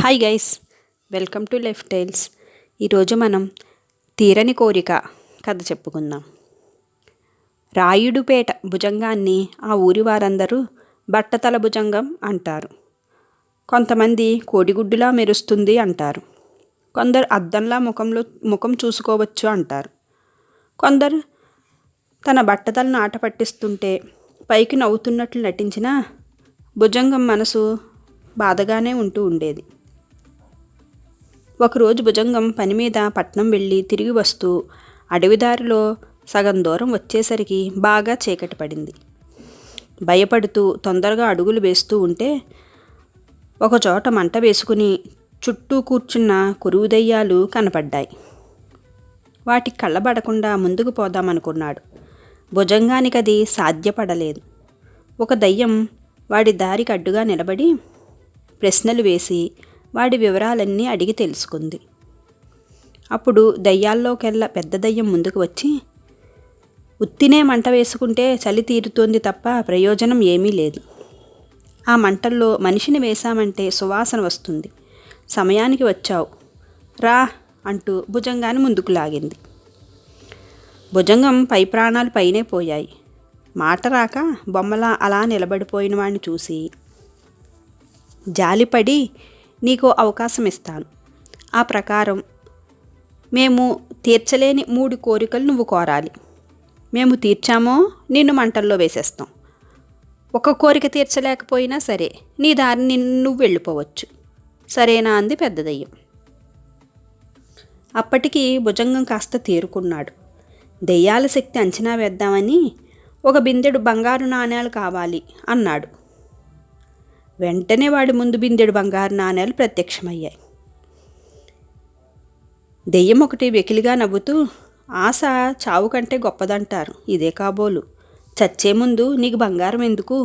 Hi guys, welcome to life tiles. ఈరోజు మనం తీరని కోరిక కథ చెప్పుకుందాం. రాయుడుపేట భుజంగాన్ని ఆ ఊరి వారందరూ బట్టతల భుజంగం అంటారు. కొంతమంది కోడిగుడ్డులా మెరుస్తుంది అంటారు. కొందరు అద్దంలా ముఖం చూసుకోవచ్చు అంటారు. కొందరు తన బట్టతలను ఆట పట్టిస్తుంటే పైకి నవ్వుతున్నట్లు నటించిన భుజంగం మనసు బాధగానే ఉంటూ ఉండేది. ఒకరోజు భుజంగం పని మీద పట్నం వెళ్ళి తిరిగి వస్తూ అడవిదారిలో సగం దూరం వచ్చేసరికి బాగా చీకటి పడింది. భయపడుతూ తొందరగా అడుగులు వేస్తూ ఉంటే ఒకచోట మంట వేసుకుని చుట్టూ కూర్చున్న కురువు దెయ్యాలు కనపడ్డాయి. వాటి కళ్ళబడకుండా ముందుకు పోదామనుకున్నాడు. భుజంగానికి అది సాధ్యపడలేదు. ఒక దయ్యం వాడి దారికి అడ్డుగా నిలబడి ప్రశ్నలు వేసి వాడి వివరాలన్నీ అడిగి తెలుసుకుంది. అప్పుడు దయ్యాల్లోకెల్లా పెద్ద దయ్యం ముందుకు వచ్చి, ఉత్తినే మంట వేసుకుంటే చలి తీరుతోంది తప్ప ప్రయోజనం ఏమీ లేదు. ఆ మంటల్లో మనిషిని వేశామంటే సువాసన వస్తుంది. సమయానికి వచ్చావు, రా అంటూ భుజంగాన్ని ముందుకు లాగింది. భుజంగం పై ప్రాణాలు పైనే పోయాయి. మాట రాక బొమ్మలా అలా నిలబడిపోయిన వాడిని చూసి, జాలిపడి నీకో అవకాశం ఇస్తాను. ఆ ప్రకారం మేము తీర్చలేని 3 కోరికలు నువ్వు కోరాలి. మేము తీర్చామో నిన్ను మంటల్లో వేసేస్తాం. ఒక కోరిక తీర్చలేకపోయినా సరే నీ దారిని నువ్వు వెళ్ళిపోవచ్చు. సరేనా అంది పెద్ద దయ్యం. అప్పటికి భుజంగం కాస్త తేరుకున్నాడు. దెయ్యాల శక్తి అంచనా వేద్దామని ఒక బిందెడు బంగారు నాణేలు కావాలి అన్నాడు. వెంటనే వాడి ముందు బిందెడు బంగారు నాణేలు ప్రత్యక్షమయ్యాయి. దెయ్యం ఒకటి వెకిలిగా నవ్వుతూ, ఆశ చావు కంటే గొప్పదంటారు, ఇదే కాబోలు. చచ్చే ముందు నీకు బంగారం ఎందుకు?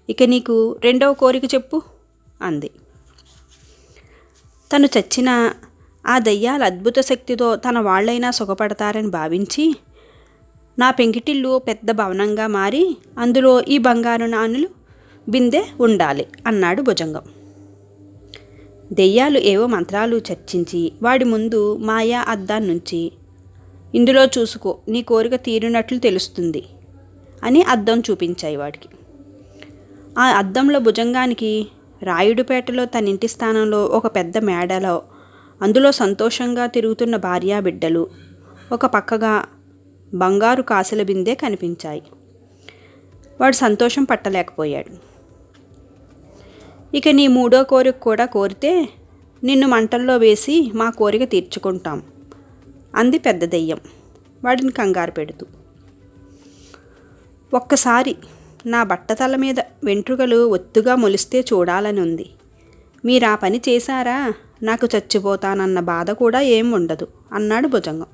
ఇక నీకు 2వ కోరిక చెప్పు అంది. తను చచ్చిన ఆ దయ్యాల అద్భుత శక్తితో తన వాళ్ళైనా సుఖపడతారని భావించి, నా పెంకిటిల్లు పెద్ద భవనంగా మారి అందులో ఈ బంగారు నాణులు బిందె ఉండాలి అన్నాడు భుజంగం. దెయ్యాలు ఏవో మంత్రాలు చర్చించి వాడి ముందు మాయా అద్దాన్నుంచి, ఇందులో చూసుకో, నీ కోరిక తీరినట్లు తెలుస్తుంది అని అద్దం చూపించాయి వాడికి. ఆ అద్దంలో భుజంగానికి రాయుడుపేటలో తన ఇంటి స్థానంలో ఒక పెద్ద మేడలో అందులో సంతోషంగా తిరుగుతున్న భార్యాబిడ్డలు, ఒక పక్కగా బంగారు కాసుల బిందె కనిపించాయి. వాడు సంతోషం పట్టలేకపోయాడు. ఇక నీ 3వ కోరిక కూడా కోరితే నిన్ను మంటల్లో వేసి మా కోరిక తీర్చుకుంటాం అంది పెద్ద దెయ్యం వాడిని కంగారు పెడుతూ. ఒక్కసారి నా బట్టతల మీద వెంట్రుకలు ఒత్తుగా మొలిస్తే చూడాలని ఉంది. మీరు ఆ పని చేశారా నాకు చచ్చిపోతానన్న బాధ కూడా ఏం ఉండదు అన్నాడు భుజంగం.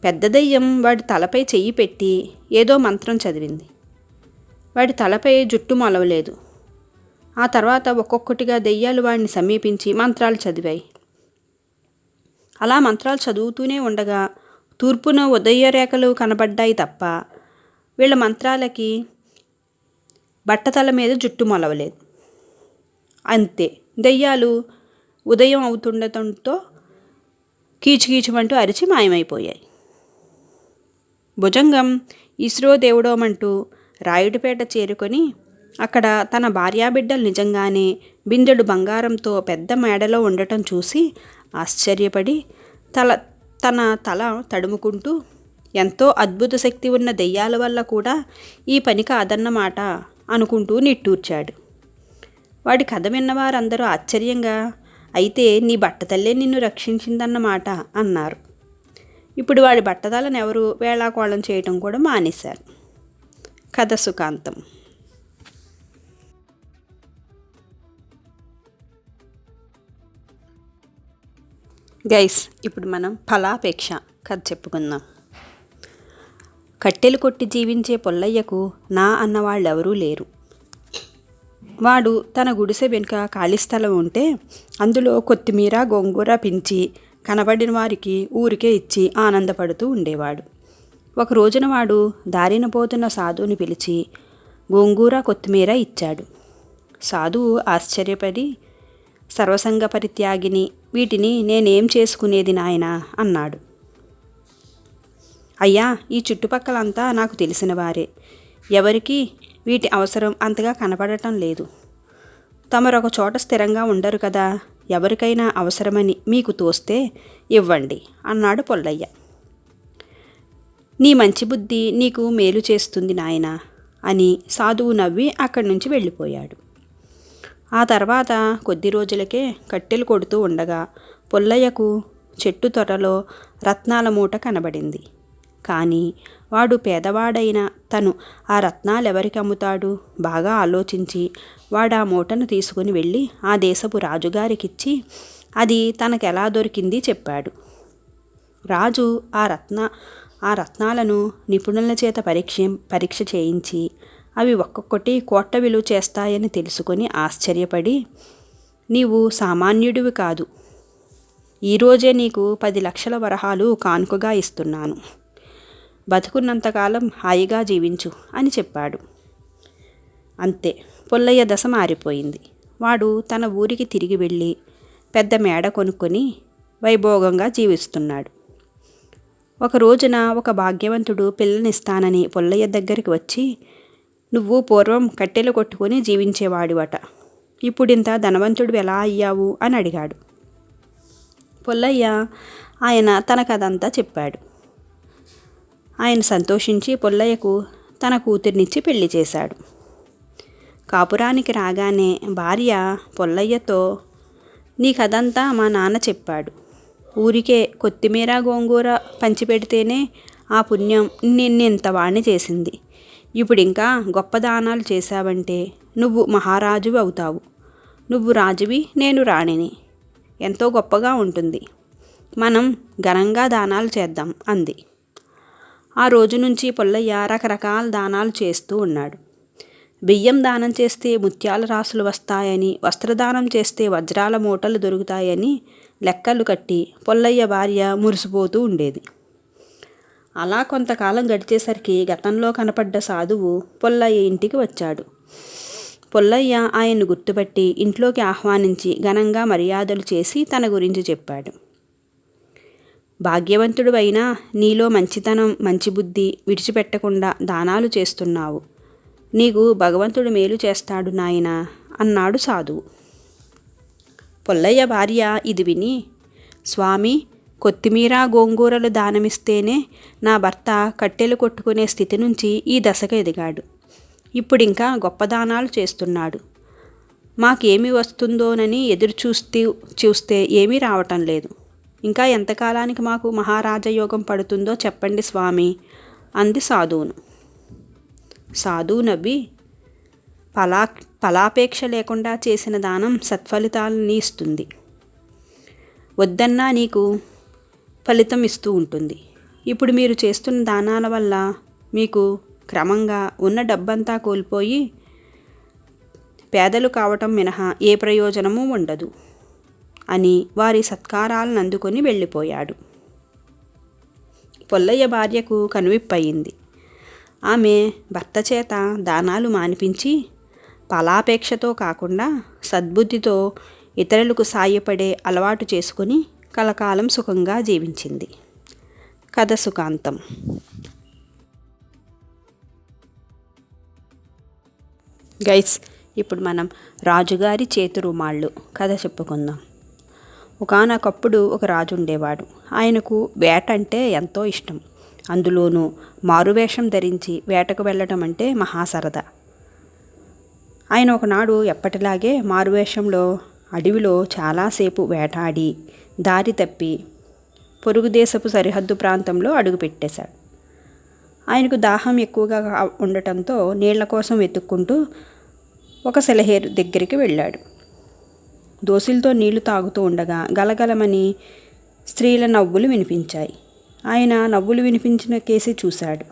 పెద్ద దెయ్యం వాడి తలపై చెయ్యి పెట్టి ఏదో మంత్రం చదివింది. వాడి తలపై జుట్టు మొలవలేదు. ఆ తర్వాత ఒక్కొక్కటిగా దెయ్యాలు వాడిని సమీపించి మంత్రాలు చదివాయి. అలా మంత్రాలు చదువుతూనే ఉండగా తూర్పున ఉదయరేఖలు కనబడ్డాయి తప్ప వీళ్ళ మంత్రాలకి బట్టతల మీద జుట్టు మొలవలేదు. అంతే, దెయ్యాలు ఉదయం అవుతుండటంతో కీచుకీచుమంటూ అరిచి మాయమైపోయాయి. భుజంగం ఇస్రో దేవుడోమంటూ రాయుడుపేట చేరుకొని అక్కడ తన భార్యాబిడ్డలు నిజంగానే బిందెడు బంగారంతో పెద్ద మేడలో ఉండటం చూసి ఆశ్చర్యపడి తన తల తడుముకుంటూ, ఎంతో అద్భుత శక్తి ఉన్న దెయ్యాల వల్ల కూడా ఈ పని కాదన్నమాట అనుకుంటూ నిట్టూర్చాడు. వాడి కథ విన్నవారందరూ ఆశ్చర్యంగా, అయితే నీ బట్టతల్లే నిన్ను రక్షించిందన్నమాట అన్నారు. ఇప్పుడు వాడి బట్టతలను ఎవరు వేళాకోళం చేయటం కూడా మానేశారు. కథ సుఖాంతం. గైస్, ఇప్పుడు మనం ఫలాపేక్ష కథ చెప్పుకుందాం. కట్టెలు కొట్టి జీవించే పుల్లయ్యకు నా అన్నవాళ్ళెవరూ లేరు. వాడు తన గుడిసె వెనుక ఖాళీ స్థలం ఉంటే అందులో కొత్తిమీర గోంగూర పెంచి కనబడిన వారికి ఊరికే ఇచ్చి ఆనందపడుతూ ఉండేవాడు. ఒక రోజున వాడు దారిన పోతున్న సాధువుని పిలిచి గోంగూర కొత్తిమీర ఇచ్చాడు. సాధువు ఆశ్చర్యపడి, సర్వసంగ పరిత్యాగిని, వీటిని నేనేం చేసుకునేది నాయనా అన్నాడు. అయ్యా, ఈ చుట్టుపక్కలంతా నాకు తెలిసిన వారే. ఎవరికీ వీటి అవసరం అంతగా కనపడటం లేదు. తమరొక చోట స్థిరంగా ఉండరు కదా, ఎవరికైనా అవసరమని మీకు తోస్తే ఇవ్వండి అన్నాడు పొల్లయ్య. నీ మంచి బుద్ధి నీకు మేలు చేస్తుంది నాయనా అని సాధువు నవ్వి అక్కడి నుంచి వెళ్ళిపోయాడు. ఆ తర్వాత కొద్ది రోజులకే కట్టెలు కొడుతూ ఉండగా పొల్లయ్యకు చెట్టు తొర్రలో రత్నాల మూట కనబడింది. కానీ వాడు పేదవాడైన తను ఆ రత్నాలెవరికి అమ్ముతాడు? బాగా ఆలోచించి వాడు ఆ మూటను తీసుకుని వెళ్ళి ఆ దేశపు రాజుగారికిచ్చి అది తనకెలా దొరికింది చెప్పాడు. రాజు ఆ రత్నాలను నిపుణుల చేత పరీక్ష చేయించి అవి ఒక్కొక్కటి కోట్ల విలువ చేస్తాయని తెలుసుకొని ఆశ్చర్యపడి, నీవు సామాన్యుడివి కాదు, ఈరోజే నీకు 10 లక్షల వరహాలు కానుకగా ఇస్తున్నాను, బతుకున్నంతకాలం హాయిగా జీవించు అని చెప్పాడు. అంతే, పొల్లయ్య దశ మారిపోయింది. వాడు తన ఊరికి తిరిగి వెళ్ళి పెద్ద మేడ కొనుక్కొని వైభోగంగా జీవిస్తున్నాడు. ఒక రోజున ఒక భాగ్యవంతుడు పిల్లనిస్తానని పొల్లయ్య దగ్గరికి వచ్చి, నువ్వు పూర్వం కట్టెలు కొట్టుకొని జీవించేవాడివట, ఇప్పుడింత ధనవంతుడు ఎలా అయ్యావు అని అడిగాడు. పొల్లయ్య తన కథంతా చెప్పాడు. ఆయన సంతోషించి పొల్లయ్యకు తన కూతుర్నిచ్చి పెళ్లి చేశాడు. కాపురానికి రాగానే భార్య పొల్లయ్యతో, నీ కథంతా మా నాన్న చెప్పాడు, ఊరికే కొత్తిమీర గోంగూర పంచిపెడితేనే ఆ పుణ్యం నిన్నింత వాణ్ణి చేసింది, ఇప్పుడు ఇంకా గొప్ప దానాలు చేశావంటే నువ్వు మహారాజువి అవుతావు, నువ్వు రాజువి, నేను రాణిని, ఎంతో గొప్పగా ఉంటుంది, మనం ఘనంగా దానాలు చేద్దాం అంది. ఆ రోజు నుంచి పొల్లయ్య రకరకాల దానాలు చేస్తూ ఉన్నాడు. బియ్యం దానం చేస్తే ముత్యాల రాసులు వస్తాయని, వస్త్రదానం చేస్తే వజ్రాల మూటలు దొరుకుతాయని లెక్కలు కట్టి పొల్లయ్య భార్య మురిసిపోతూ ఉండేది. అలా కొంతకాలం గడిచేసరికి గతంలో కనపడ్డ సాధువు పొల్లయ్య ఇంటికి వచ్చాడు. పొల్లయ్య ఆయన్ను గుర్తుపట్టి ఇంట్లోకి ఆహ్వానించి ఘనంగా మర్యాదలు చేసి తన గురించి చెప్పాడు. భాగ్యవంతుడు అయినా నీలో మంచితనం, మంచి బుద్ధి విడిచిపెట్టకుండా దానాలు చేస్తున్నావు, నీకు భగవంతుడు మేలు చేస్తాడు నాయనా అన్నాడు సాధువు. పొల్లయ్య భార్య ఇది విని, స్వామి, కొత్తిమీర గోంగూరలు దానమిస్తేనే నా భర్త కట్టెలు కొట్టుకునే స్థితి నుంచి ఈ దశకు ఎదిగాడు, ఇప్పుడింకా గొప్ప దానాలు చేస్తున్నాడు, మాకేమి వస్తుందోనని ఎదురు చూస్తే ఏమీ రావటం లేదు, ఇంకా ఎంతకాలానికి మాకు మహారాజయోగం పడుతుందో చెప్పండి స్వామి అంది సాధువును. సాధువు నవ్వి, ఫలాపేక్ష లేకుండా చేసిన దానం సత్ఫలితాలని ఇస్తుంది, వద్దన్నా నీకు ఫలితం ఇస్తూ ఉంటుంది, ఇప్పుడు మీరు చేస్తున్న దానాల వల్ల మీకు క్రమంగా ఉన్న డబ్బంతా కోల్పోయి పేదలు కావటం మినహా ఏ ప్రయోజనమూ ఉండదు అని వారి సత్కారాలను అందుకొని వెళ్ళిపోయాడు. పొల్లయ్య భార్యకు కనువిప్పయింది. ఆమె భర్త చేత దానాలు మానిపించి ఫలాపేక్షతో కాకుండా సద్బుద్ధితో ఇతరులకు సాయపడే అలవాటు చేసుకుని కలకాలం సుఖంగా జీవించింది. కథ సుఖాంతం. గైస్, ఇప్పుడు మనం రాజుగారి చేతి రుమాళ్ళు కథ చెప్పుకుందాం. ఒకానొకప్పుడు ఒక రాజు ఉండేవాడు. ఆయనకు వేట అంటే ఎంతో ఇష్టం. అందులోనూ మారువేషం ధరించి వేటకు వెళ్ళటం అంటే మహాసరదా. ఆయన ఒకనాడు ఎప్పటిలాగే మారువేషంలో అడవిలో చాలాసేపు వేటాడి దారి తప్పి పొరుగు దేశపు సరిహద్దు ప్రాంతంలో అడుగుపెట్టేశాడు. ఆయనకు దాహం ఎక్కువగా ఉండటంతో నీళ్ల కోసం వెతుక్కుంటూ ఒక సెలయేరు దగ్గరికి వెళ్ళాడు. దోసిలతో నీళ్లు తాగుతూ ఉండగా గలగలమని స్త్రీల నవ్వులు వినిపించాయి. ఆయన నవ్వులు వినిపించిన కేసి చూశాడు.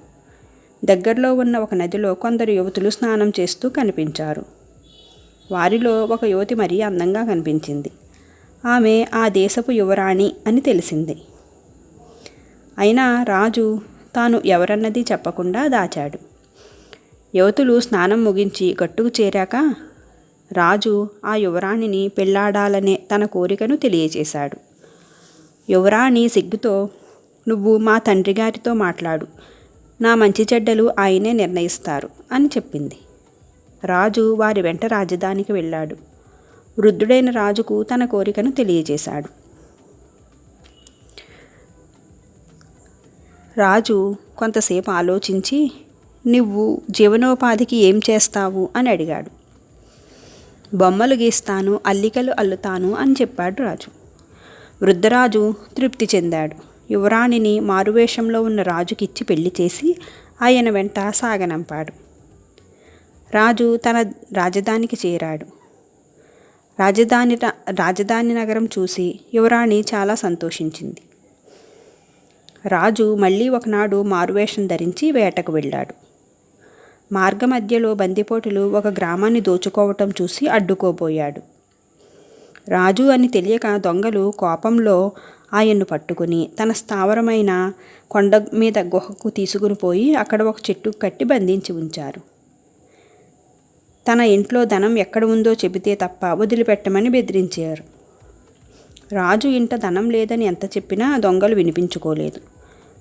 దగ్గరలో ఉన్న ఒక నదిలో కొందరు యువతులు స్నానం చేస్తూ కనిపించారు. వారిలో ఒక యువతి మరీ అందంగా కనిపించింది. ఆమె ఆ దేశపు యువరాణి అని తెలిసింది. అయినా రాజు తాను ఎవరన్నది చెప్పకుండా దాచాడు. యువతులు స్నానం ముగించి గట్టుకు చేరాక రాజు ఆ యువరాణిని పెళ్లాడాలనే తన కోరికను తెలియచేశాడు. యువరాణి సిగ్గుతో, నువ్వు మా తండ్రి గారితో మాట్లాడు, నా మంచి చెడ్డలు ఆయనే నిర్ణయిస్తారు అని చెప్పింది. రాజు వారి వెంట రాజధానికి వెళ్ళాడు. వృద్ధుడైన రాజుకు తన కోరికను తెలియజేశాడు. రాజు కొంతసేపు ఆలోచించి, నువ్వు జీవనోపాధికి ఏం చేస్తావు అని అడిగాడు. బొమ్మలు గీస్తాను, అల్లికలు అల్లుతాను అని చెప్పాడు రాజు. వృద్ధరాజు తృప్తి చెందాడు. యువరాణిని మారువేషంలో ఉన్న రాజుకిచ్చి పెళ్లి చేసి ఆయన వెంట సాగనంపాడు. రాజు తన రాజధానికి చేరాడు. రాజధాని నగరం చూసి యువరాణి చాలా సంతోషించింది. రాజు మళ్ళీ ఒకనాడు మారువేషం ధరించి వేటకు వెళ్ళాడు. మార్గమధ్యలో బందిపోటులు ఒక గ్రామాన్ని దోచుకోవటం చూసి అడ్డుకోబోయాడు. రాజు అని తెలియక దొంగలు కోపంలో ఆయన్ను పట్టుకుని తన స్థావరమైన కొండ మీద గుహకు తీసుకుని పోయి అక్కడ ఒక చెట్టుకు కట్టి బంధించి ఉంచారు. తన ఇంట్లో ధనం ఎక్కడ ఉందో చెబితే తప్ప వదిలిపెట్టమని బెదిరించారు. రాజు ఇంట ధనం లేదని ఎంత చెప్పినా దొంగలు వినిపించుకోలేదు.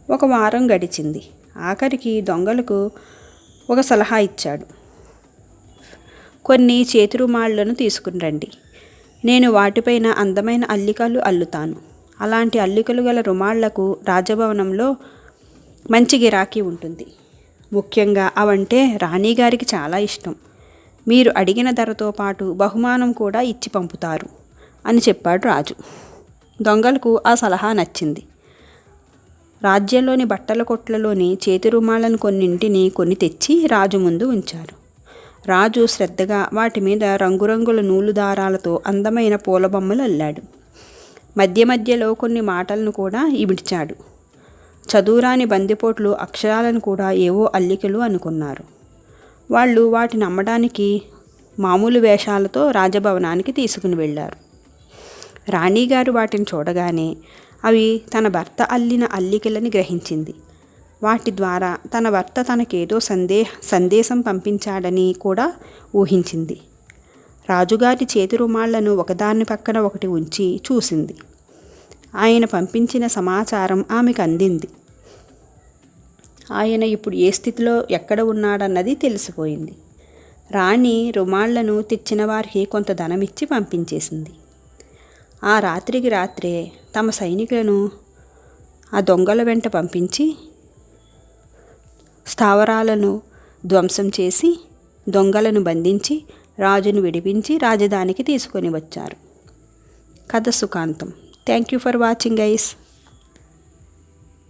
ఒక వారం గడిచింది. ఆఖరికి దొంగలకు ఒక సలహా ఇచ్చాడు. కొన్ని చేతి రుమాళ్లను తీసుకుని రండి, నేను వాటిపైన అందమైన అల్లికలు అల్లుతాను. అలాంటి అల్లికలు గల రుమాళ్లకు రాజభవనంలో మంచి గిరాకీ ఉంటుంది. ముఖ్యంగా అవంటే రాణిగారికి చాలా ఇష్టం. మీరు అడిగిన ధరతో పాటు బహుమానం కూడా ఇచ్చి పంపుతారు అని చెప్పాడు రాజు. దొంగలకు ఆ సలహా నచ్చింది. రాజ్యంలోని బట్టల కొట్లలోని చేతి రుమాలను కొన్నింటిని కొని తెచ్చి రాజు ముందు ఉంచారు. రాజు శ్రద్ధగా వాటి మీద రంగురంగుల నూలు దారాలతో అందమైన పూలబొమ్మలు అల్లాడు. మధ్య మధ్యలో కొన్ని మాటలను కూడా ఇమిడ్చాడు. చదువురాని బందిపోట్లు అక్షరాలను కూడా ఏవో అల్లికలు అనుకున్నారు. వాళ్ళు వాటిని అమ్మడానికి మామూలు వేషాలతో రాజభవనానికి తీసుకుని వెళ్ళారు. రాణిగారు వాటిని చూడగానే అవి తన భర్త అల్లిన అల్లికలని గ్రహించింది. వాటి ద్వారా తన భర్త తనకేదో సందేశం పంపించాడని కూడా ఊహించింది. రాజుగారి చేతి రుమాళ్లను ఒకదాని పక్కన ఒకటి ఉంచి చూసింది. ఆయన పంపించిన సమాచారం ఆమెకు అందింది. ఆయన ఇప్పుడు ఏ స్థితిలో ఎక్కడ ఉన్నాడన్నది తెలిసిపోయింది. రాణి రుమాళ్లను తెచ్చిన వారికి కొంత ధనమిచ్చి పంపించేసింది. ఆ రాత్రికి రాత్రే తమ సైనికులను ఆ దొంగల వెంట పంపించి స్థావరాలను ధ్వంసం చేసి దొంగలను బంధించి రాజును విడిపించి రాజధానికి తీసుకొని వచ్చారు. కథ సుఖాంతం. Thank you for watching guys.